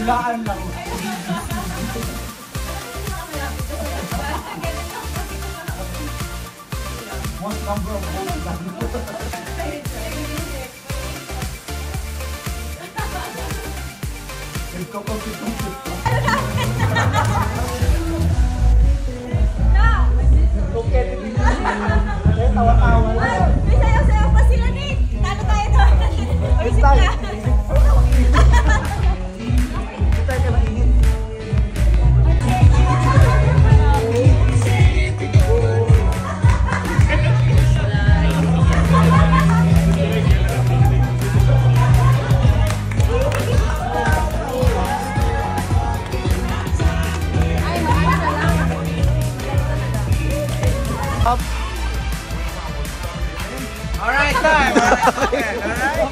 Bilaan lang. Most number of votes lang. Nagkakapit-kapit. Tawa-tawa lang. May sayaw-sayaw pa sila, Nick. Talo tayo doon. Isip ka. Tayo ka maingit. Alright, time! Alright?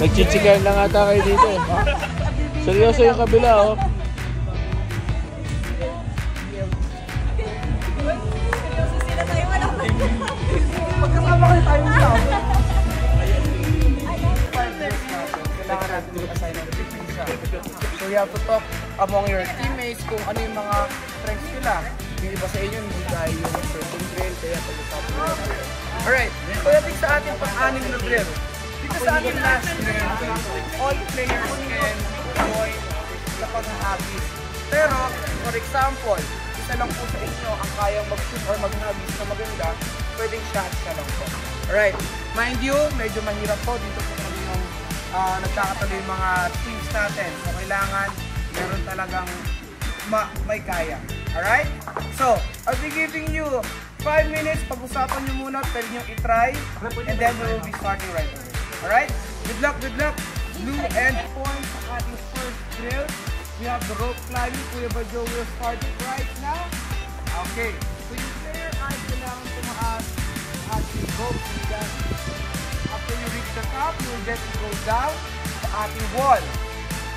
Nagchichikan lang ata kayo dito eh. Seryoso yung kabila oh. Seryoso sila tayo. Walang Magkasama kayo tayo sa Kailangan natin mag-assign ng different siya. So you have to talk among your teammates kung ano yung mga strengths nila. Yung iba sa inyo, hindi tayo yung certain drill, kaya pag-usapan nila. Alright, pagdating sa ating pang-anim na drill. Dito sa ating last drill, all players can join sa pag-hagis. Pero, for example, isa lang po sa inyo ang kayang mag-shoot or mag-hagis na maganda, pwedeng shot siya lang po. Alright, mind you, medyo mahirap po dito po kami yung nagkakatuloy yung mga teams natin. So, kailangan meron talagang may kaya. Alright? So, I'll be giving you 5 minutes. Pag-usapan nyo muna, pwede nyo i-try. And then we will be starting right away. Alright? Good luck, good luck. Blue and point sa ating first drill. We have the rope climbing. Kuya Bajo will start it right now. Okay. So yung player ay kailangan tumaas sa ating rope. After you reach the top, you will get to go down sa ating wall.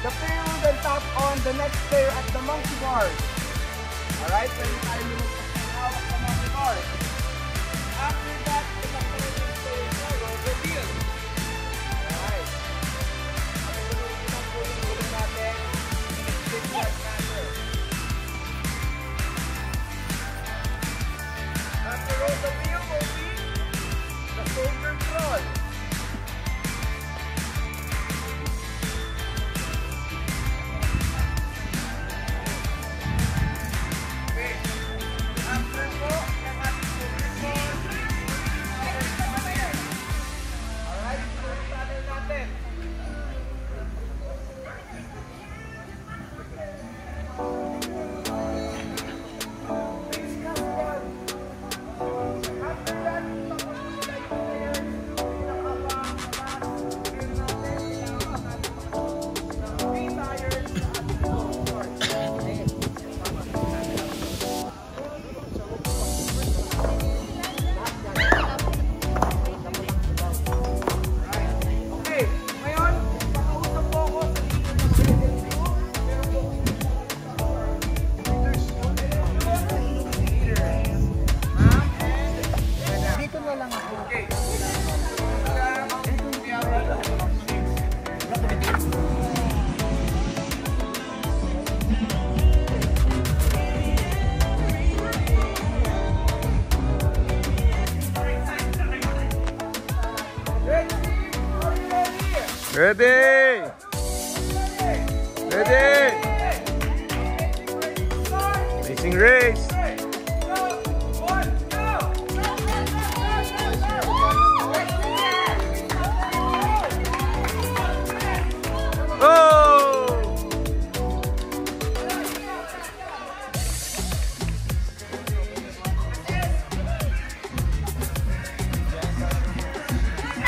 The player will then tap on the next player at the monkey bars. Alright? Pwede tayo lumagpas ng hawak sa monkey bars. After that, the player will stay in the rope reveal. Alright. At ito na po yung ulo natin. This was matter. After roll the wheel will be the shoulder crawl. Ready! Ready! Racing race!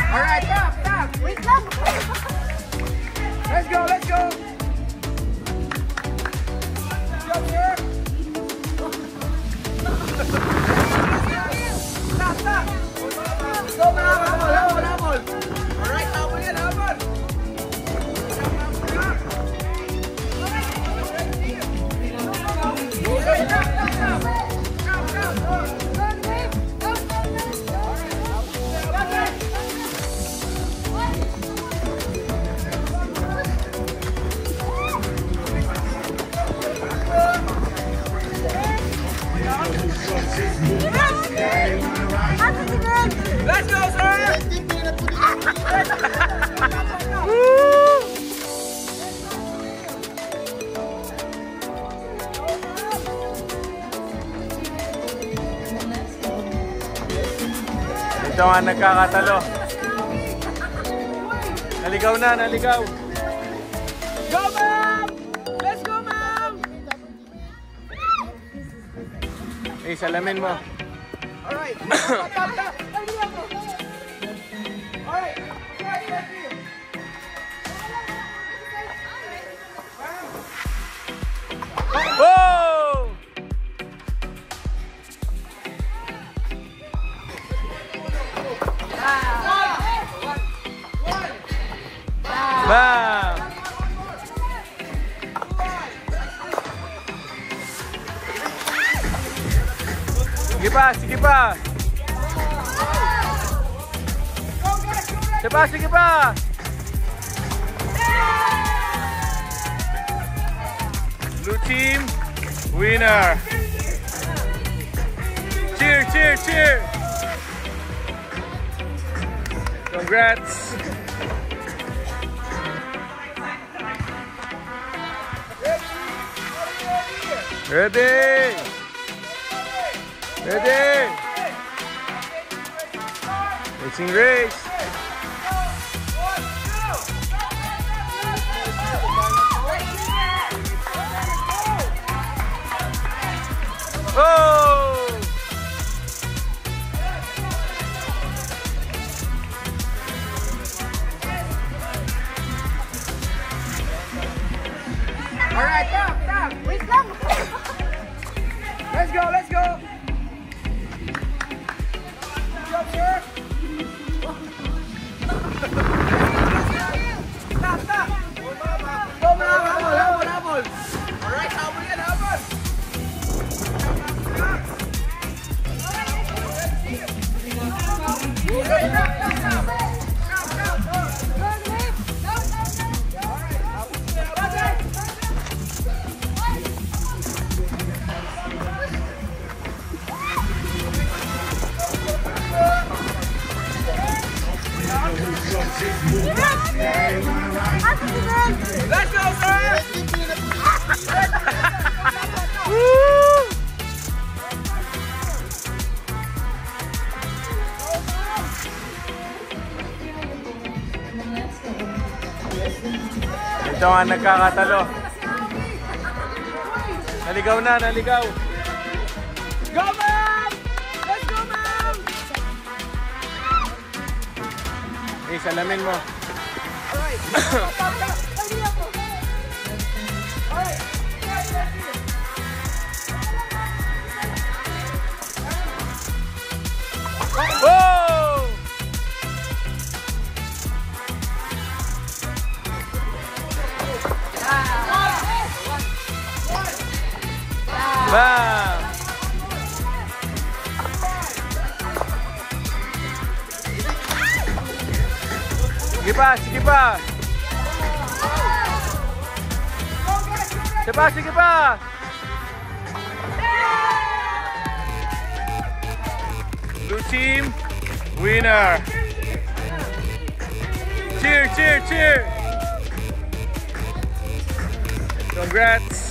Alright, stop! Wait lang! Let's go! Jump here! Stop! Go, habol! Alright, habol yan, habol! Let's go, sir! Ito nga nagkakatalo. Naligaw na, naligaw. Go, ma'am! Let's go, ma'am! Eh, salamin mo. Alright. Alright. Whoa! Bam! Sige pa, sige pa. Sige pa, sige pa. Blue team, winner. Cheer, cheer, cheer. Congrats. Ready. Ready. Racing race. Oh! Alright, stop. Wait lang. Let's go, let's go. Good job, sir. Stop. Go, ma'am. Habol. Alright, habol yan, habol. Let's go, sir! Ito nga nagkakatalo. Naligaw na, naligaw. Go, ma'am! Let's go, ma'am! Eh, salamin mo. Alright. Oh! Bam! Sige pa, sige pa. Sige pa, sige pa. Blue team, winner. Cheer, cheer, cheer. Congrats.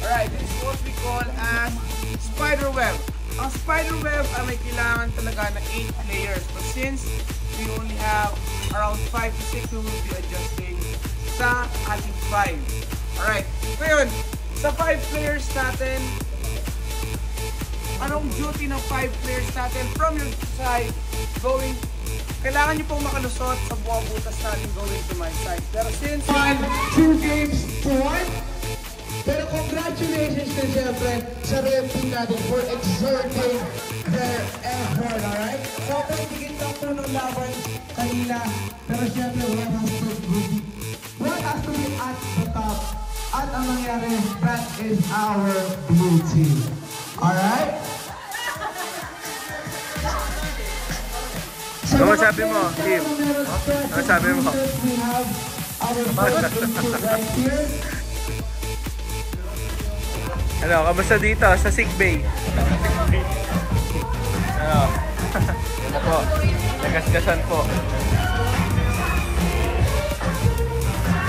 Alright, this is what we call as spider web. Ang spider web ay may kailangan talaga na 8 players. But since we only have around 5 to 6, we will be adjusting sa ating 5. Alright, ngayon, sa 5 players natin, anong duty ng 5 players natin from your side going, kailangan nyo pong makalusot sa buwang butas natin going to my side. Pero since 2 games to 1. Pero congratulations din siyempre sa rep team natin for exerting their effort, alright? Sobrang tigil lang po ng laban kanina. Pero siyempre, one has to be at the top lahat ang nangyari, that is our blue team. Alright? Ano sabi mo, Kim? Ano sabi mo? We have our first input right here. Ano, kamusta dito sa sick bay? Ano? Ano po? Nagasgasan po.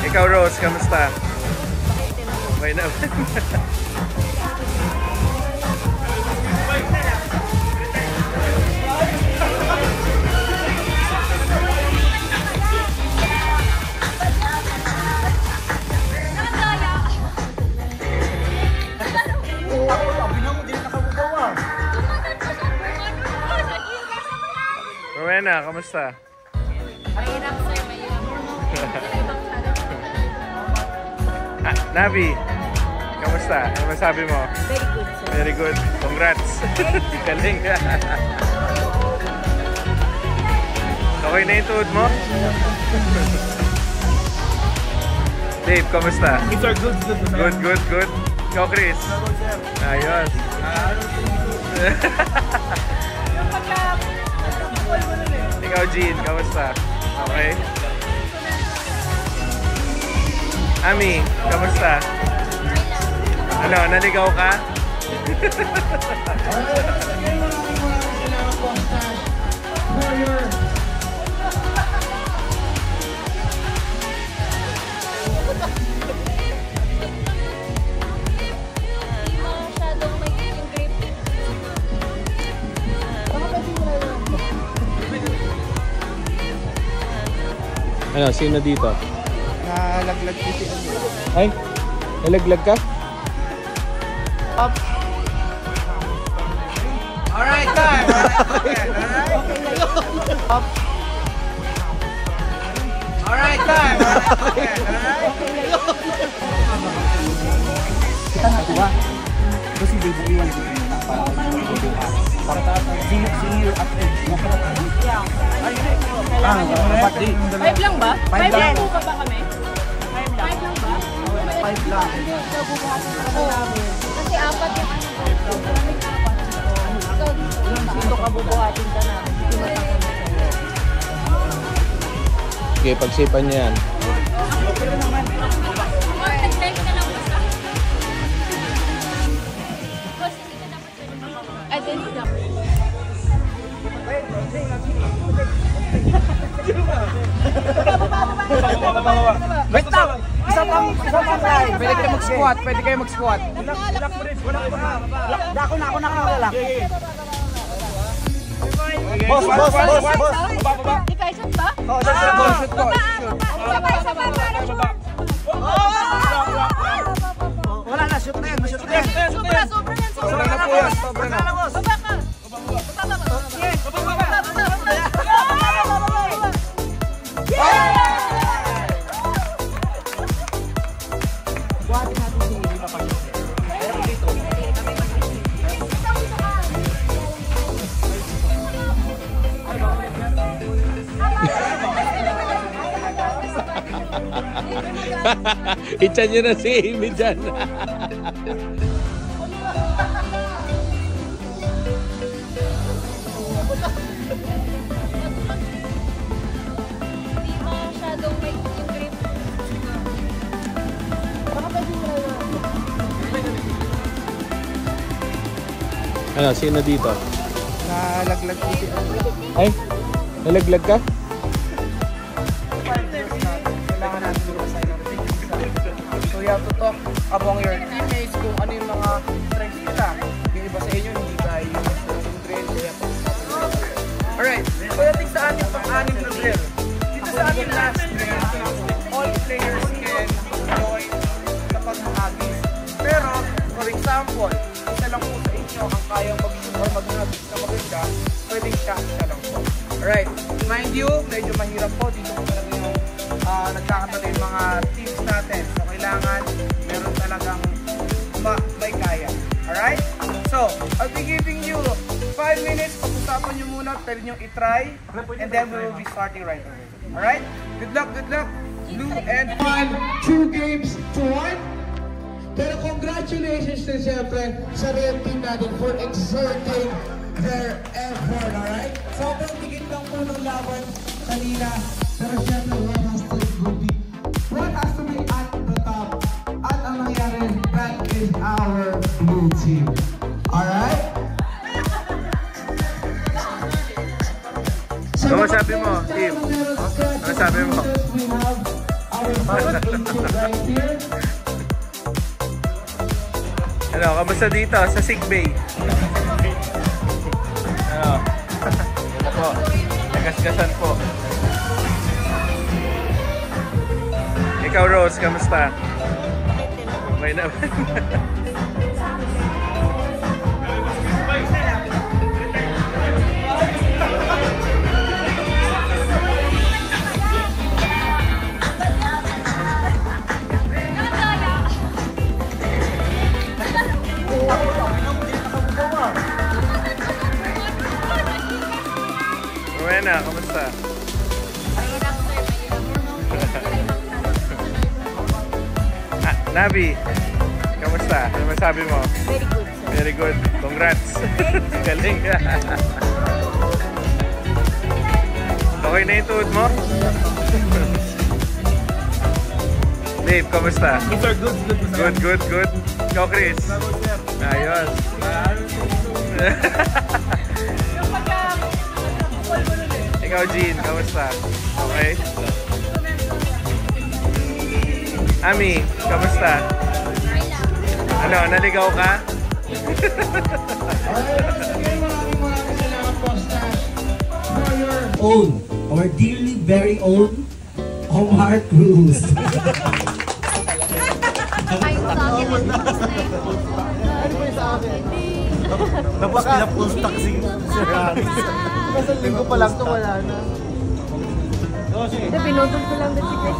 Ikaw, Rose, kamusta? Okay naman. Rowena, kamusta? Mahirap, sir. Mahirap. Navi, kamusta? Ano masabi mo? Very good, sir. Very good. Congrats. Galing. Okay na yung tuhod mo? Dave, kamusta? Sir, good. Good. Ikaw, Chris? Ayos. Ikaw, Jean, kamusta? Okay. Ami, kamusta? Ano, naligaw ka? Masyadong may yung grip. Ano, sino dito? Nalaglag ko si ano. Ay, nalaglag ka? Alright, time! Alright, time! Kita nga diba? Ito si Dave Iwan dito na para senior athlete mo pala. But di. 5 lang ba? 5 lang po ba kami? 5 lang ba? 5 lang. Kasi 4 yung ano ko. Ito kabubuhatin ka namin. Okay, pagsipan niya yan. Nag-drive ka lang basta? Boss, hindi ka dapat pwede mababa. Ay, hindi dapat. Wait lang! Isa pang try. Pwede kayo mag-squat. Ako na. Boss! Di ka isang ba? Oh, shoot ko. Sabay, para shoot. Wala na, shoot na yan. Shoot na yan. Sobra yan. Sobra na po yan. Sobra na. Baba ka. Buhatin natin si Lima pa. Itchan nyo na si Amy dyan. Hindi masyadong may yung grip. Ano, sino dito? Nalaglag ko si ano. Ay, nalaglag ka? Kailangan natin mag-assign ng teams. So you have to talk among your teammates kung ano yung mga strengths nila. Yung iba sa inyo, hindi kaya yung shooting drill, kaya alright, pagdating sa ating pang-anim na drill, dito sa ating last drill, all players can join sa pag-hagis. Pero, for example, isa lang po sa inyo ang kayang mag-shoot or mag-hagis na maganda, pwedeng siya lang po. Alright, mind you, medyo mahirap po dito po talaga yung nagkakatala yung mga teams natin. So, kailangan meron talagang may kaya. Alright? So, I'll be giving you 5 minutes. Pag-usapan nyo muna, pwede nyo i-try. And then we will be starting right away. Alright? Good luck, good luck. Blue and 2 games to 1. Pero congratulations din siyempre sa real team natin for exerting their effort, alright? Sobrang tigit lang po ng laban kanina. Pero siyempre, what has to be at the top? At ang nangyari, that is our blue team. Alright? Ano sabi mo, team? Ano sabi mo? We have our first team right here. Ano, kamusta dito sa sick bay? Ano? Ano po? Nagasgasan po. Ikaw, Rose, kamusta? Okay naman. Rowena, kamusta? Nabi, kamusta? Ano masabi mo? Very good, sir. Very good. Congrats. Galing ka. Okay na yung tuhod mo? Dave, kamusta? Sir, good. Good, good, good. Ikaw, Chris? Ayos. Ikaw, Jean, kamusta? Okay? Ami, kamusta? Ano, naligaw ka? Own, our dearly very own Omar Cruz. Tapos pinapulse taxi. Kasi linggo pa lang ito, wala na. Pinutol ko lang din si Chris.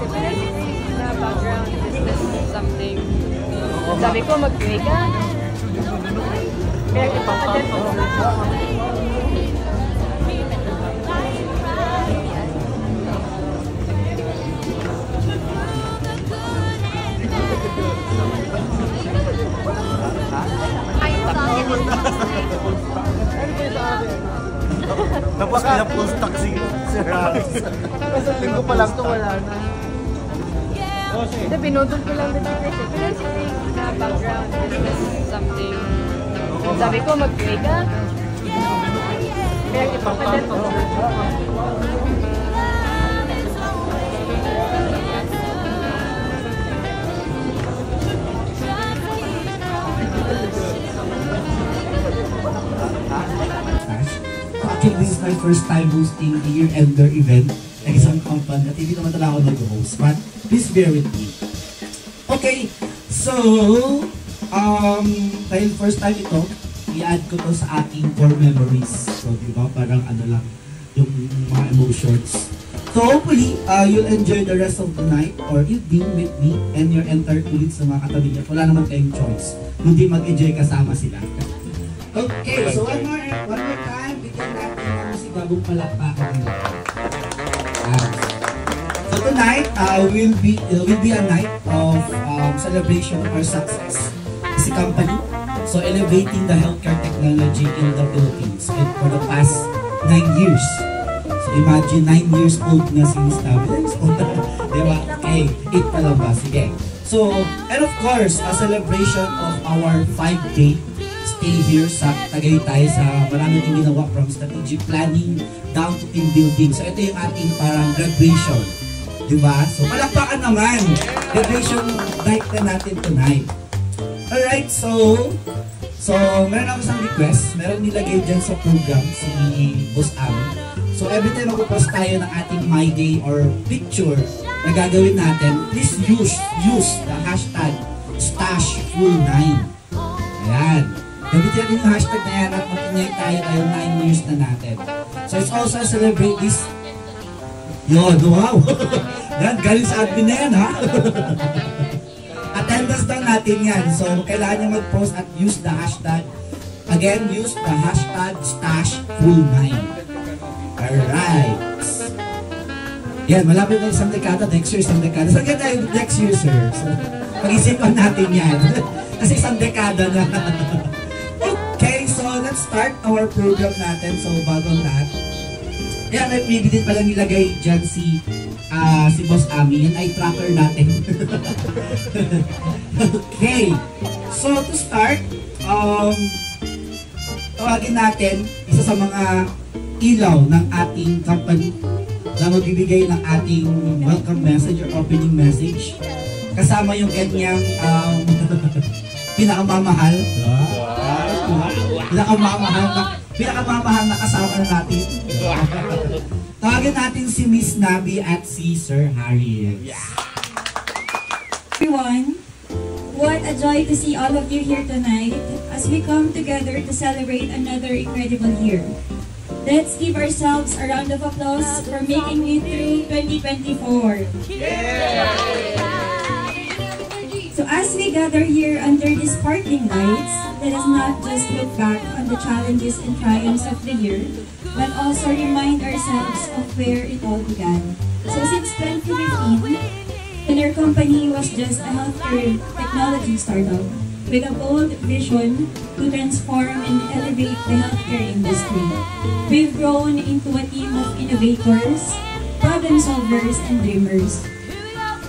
Na background business something. Sabi ko, mag-pray ka. Kaya ipapadyan ko. Tapos pinapulse taxi. Kasi linggo pa lang ito, wala na. Pinutol ko lang din si Chris. Na background business something. Sabi ko, mag-pray ka. Kaya ipapadyan ko. Actually, this is my first time hosting a year-ender event ng isang company at hindi naman talaga ako nag-host, but please bear with me. Okay, so, dahil first time ito, i-add ko to sa aking core memories. So, di ba, parang ano lang, yung mga emotions. So, hopefully, you'll enjoy the rest of the night or evening with me and your entire colleagues sa mga katabi niya. Wala naman kayong choice, kundi mag-enjoy kasama sila. Okay, so one more time, bigyan natin ang si Gabong palakpakan nila. So tonight will be a night of celebration of our success as a company. So elevating the healthcare technology in the Philippines and for the past 9 years. So imagine 9 years old na si Miss Tablets. Diba? Okay, 8 pa lang ba? Sige. So, and of course, a celebration of our 5-day stay here sa Tagaytay sa marami din ginawa from strategic planning down to team building. So ito yung ating parang graduation. Diba? So palakpakan naman. Graduation night na natin tonight. Alright, so meron ako isang request. Meron nilagay dyan sa program si Boss Am. So every time mag-post tayo ng ating My Day or picture na gagawin natin, please use the hashtag #StashFull9. Ayan. Gamitin natin yung hashtag na yan at mag-inyay tayo 9 years na natin. So it's also celebrate this. Yun, wow! Yan, galing sa admin na yan, ha? Attendance daw natin yan. So kailangan nyo mag-post at use the hashtag. Again, use the hashtag #StashFull9. Alright. Yan, malapit na isang dekada, next year isang dekada. Saan tayo next year, sir? So, pag-isipan natin yan. Kasi isang dekada na. Okay, so let's start our program natin. So, bago lahat. Yan, maybe din pala nilagay dyan si Boss Ami. Yan ay tracker natin. Okay. So, to start, tawagin natin isa sa mga ilaw ng ating company na magbibigay ng ating welcome message or opening message. Kasama yung kanyang pinakamamahal. Pinakamamahal na kasama na natin. Tawagin natin si Miss Nabi at si Sir Harry. Everyone, what a joy to see all of you here tonight as we come together to celebrate another incredible year. Let's give ourselves a round of applause for making it through 2024. So as we gather here under these sparkling lights, let us not just look back on the challenges and triumphs of the year, but also remind ourselves of where it all began. So since 2015, when our company was just a healthcare technology startup with a bold vision to transform and elevate the healthcare industry, we've grown into a team of innovators, problem solvers, and dreamers.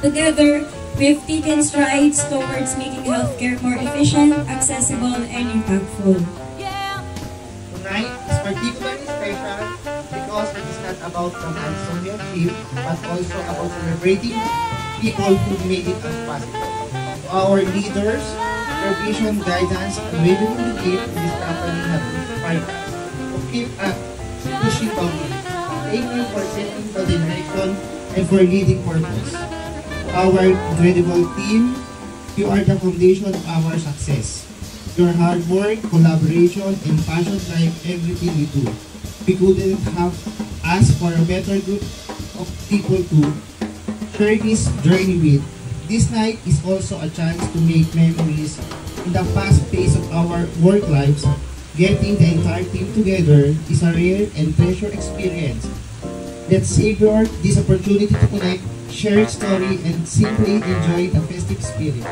Together, we've taken strides towards making healthcare more efficient, accessible, and impactful. Tonight is particularly special because it is not about the hands-on achieve, but also about celebrating people who made it as possible. Our leaders, their vision, guidance, and vision to keep this company have inspired us to keep up pushing boundaries. Thank you for setting the direction and for leading purpose. Our incredible team, you are the foundation of our success. Your hard work, collaboration, and passion drive everything we do. We couldn't have asked for a better group of people to share this journey with. This night is also a chance to make memories in the fast pace of our work lives. Getting the entire team together is a rare and treasure experience. Let's savor this opportunity to connect, share story, and simply enjoy the festive spirit.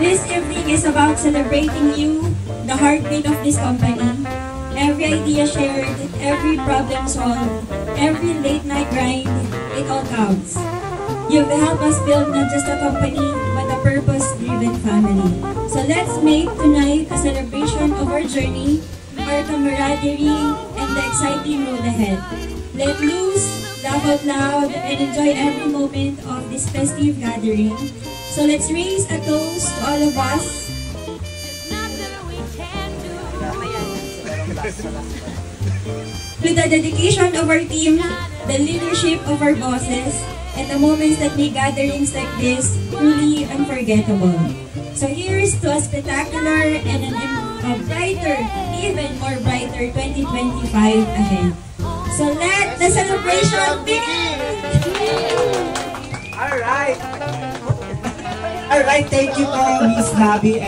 This evening is about celebrating you, the heartbeat of this company. Every idea shared, every problem solved, every late night grind, it all counts. You've helped us build not just a company, but a purpose-driven family. So let's make tonight a celebration of our journey, our camaraderie, and the exciting road ahead. Let loose, laugh out loud, and enjoy every moment of this festive gathering. So let's raise a toast to all of us. To the dedication of our team, the leadership of our bosses, and the moments that make gatherings like this truly unforgettable. So here's to a spectacular and a brighter, even more brighter 2025 ahead. So let the celebration begin! Alright, thank you to Miss Nabi.